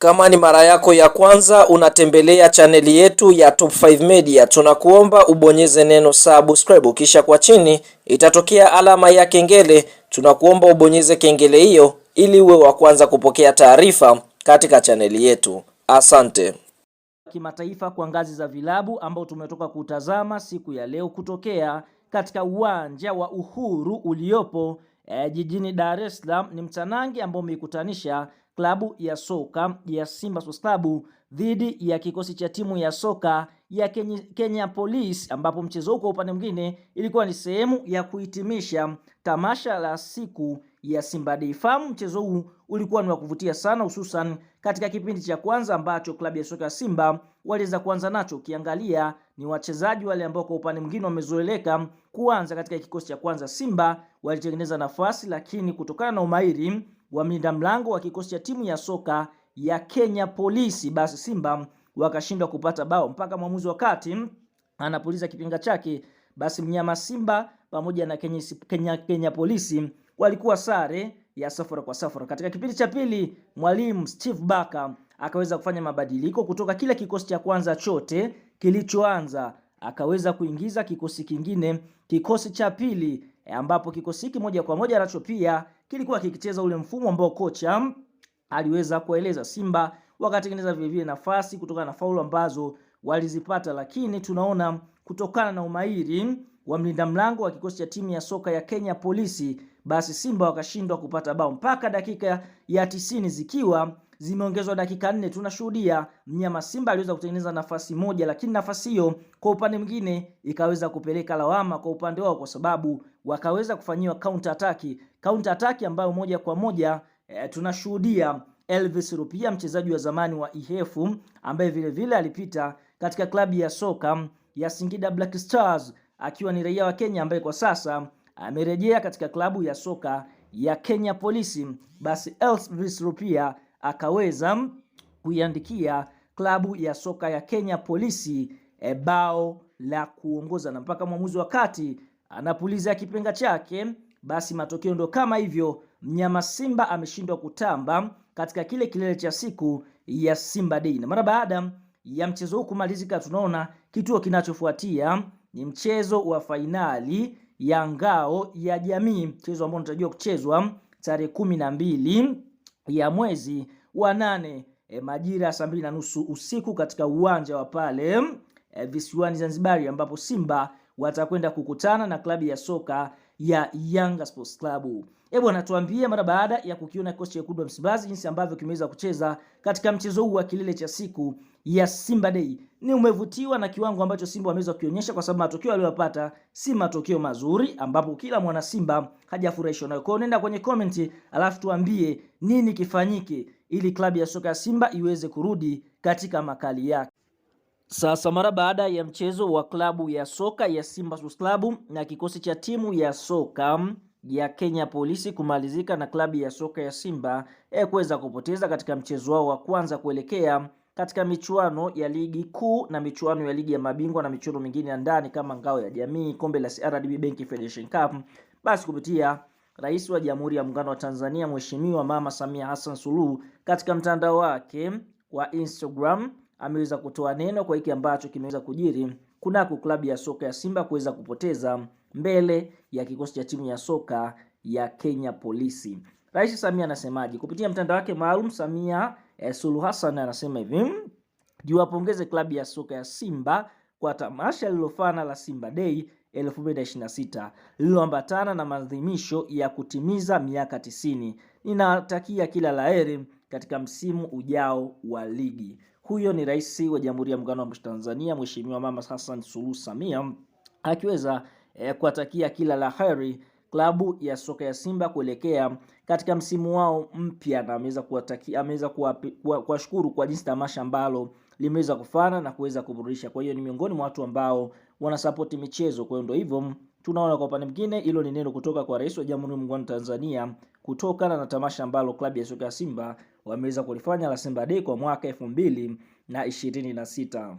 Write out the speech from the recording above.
Kama ni mara yako ya kwanza unatembelea chaneli yetu ya Top 5 Media, tunakuomba ubonyeze neno subscribe, kisha kwa chini itatokea alama ya kengele. Tunakuomba ubonyeze kengele hiyo ili uwe wa kwanza kupokea taarifa katika chaneli yetu. Asante. Kimataifa kwa ngazi za vilabu ambao tumetoka kutazama siku ya leo kutokea katika uwanja wa Uhuru uliopo jijini Dar es Salaam, ni mtanange ambao umeikutanisha klabu ya soka ya Simba Sports Club dhidi ya kikosi cha timu ya soka ya Kenya Police, ambapo mchezo kwa upande mwingine ilikuwa ni sehemu ya kuhitimisha tamasha la siku ya Simba Day. Fahamu mchezo huu ulikuwa ni wa kuvutia sana, hususan katika kipindi cha kwanza ambacho klabu ya soka ya Simba waliweza kuanza nacho. Ukiangalia ni wachezaji wale ambao kwa upande mwingine wamezoeleka kuanza katika kikosi cha kwanza. Simba walitengeneza nafasi, lakini kutokana na umahiri wa mlinda mlango wa kikosi cha timu ya soka ya Kenya Police, basi Simba wakashindwa kupata bao mpaka mwamuzi wakati anapuliza kipinga chake, basi mnyama Simba pamoja na Kenya Police walikuwa sare ya 0-0. Katika kipindi cha pili, mwalimu Steve Barker akaweza kufanya mabadiliko kutoka kile kikosi cha kwanza chote kilichoanza, akaweza kuingiza kikosi kingine, kikosi cha pili, ambapo kikosi hiki moja kwa moja nacho pia kilikuwa kikicheza ule mfumo ambao kocha aliweza kueleza. Simba wakatengeneza vile vile nafasi kutokana na faulu ambazo walizipata, lakini tunaona kutokana na umahiri wa mlinda mlango wa kikosi cha timu ya soka ya Kenya Police, basi Simba wakashindwa kupata bao mpaka dakika ya 90 zikiwa zimeongezwa dakika 4. Tunashuhudia mnyama Simba aliweza kutengeneza nafasi moja, lakini nafasi hiyo kwa upande mwingine ikaweza kupeleka lawama kwa upande wao, kwa sababu wakaweza kufanyiwa counter attack ambayo moja kwa moja tunashuhudia Elvis Rupia, mchezaji wa zamani wa IHF ambaye vile vile alipita katika klabu ya soka ya Singida Black Stars, akiwa ni raia wa Kenya ambaye kwa sasa amerejea katika klabu ya soka ya Kenya Police. Basi Elvis Rupia akaweza kuiandikia klabu ya soka ya Kenya Police bao la kuongoza, na mpaka mwamuzi wakati anapuliza kipenga chake, basi matokeo ndo kama hivyo. Mnyama Simba ameshindwa kutamba katika kile kilele cha siku ya Simba Day. Na mara baada ya mchezo huu kumalizika, tunaona kituo kinachofuatia ni mchezo wa fainali ya ngao ya jamii, mchezo ambao unatarajiwa kuchezwa tarehe 12 ya mwezi wa 8 majira ya 2:30 usiku katika uwanja wa pale visiwani Zanzibar, ambapo Simba watakwenda kukutana na klabu ya soka ya Yanga Sports Club. Bwana, tuambie mara baada ya kukiona kikosi cha wekundu wa Msimbazi jinsi ambavyo kimeweza kucheza katika mchezo huu wa kilele cha siku ya Simba Day, ni umevutiwa na kiwango ambacho Simba wameweza kuonyesha? Kwa sababu matokeo aliyopata si matokeo mazuri, ambapo kila mwana Simba hajafurahishwa nayo. Kwa nenda kwenye comment, alafu tuambie nini kifanyike ili klabu ya soka ya Simba iweze kurudi katika makali yake. Sasa mara baada ya mchezo wa klabu ya soka ya Simba Sports Club na kikosi cha timu ya soka ya Kenya Police kumalizika na klabu ya soka ya Simba kuweza kupoteza katika mchezo wao wa kwanza kuelekea katika michuano ya ligi kuu na michuano ya ligi ya mabingwa na michuano mingine ya ndani kama ngao ya jamii, kombe la CRDB Bank Federation Cup, basi kupitia Rais wa Jamhuri ya Muungano wa Tanzania Mheshimiwa Mama Samia Hassan Suluhu katika mtandao wake wa Instagram ameweza kutoa neno kwa hiki ambacho kimeweza kujiri kunako klabu ya soka ya Simba kuweza kupoteza mbele ya kikosi cha timu ya soka ya Kenya Police. Rais Samia anasemaje? Kupitia mtandao wake maalum, Samia Suluhu Hassan anasema hivi: "Jiwapongeze klabu ya soka ya Simba kwa tamasha lililofana la Simba Day 2026 lililoambatana na maadhimisho ya kutimiza miaka 90. Ninatakia kila laheri katika msimu ujao wa ligi." Huyo ni Rais wa Jamhuri ya Muungano wa Tanzania Mheshimiwa Mama Hassan Suluhu Samia akiweza kuwatakia kila la heri klabu ya soka ya Simba kuelekea katika msimu wao mpya, na ameweza kuwashukuru kwa jinsi tamasha ambalo limeweza kufana na kuweza kuburudisha. Kwa hiyo ni miongoni mwa watu ambao wanasupport michezo. Kwa hiyo ndio hivyo tunaona kwa upande mwingine hilo ni neno kutoka kwa Rais wa Jamhuri ya Muungano wa Tanzania kutokana na tamasha ambalo klabu ya soka ya Simba wameweza kulifanya la Simba Day kwa mwaka 2026.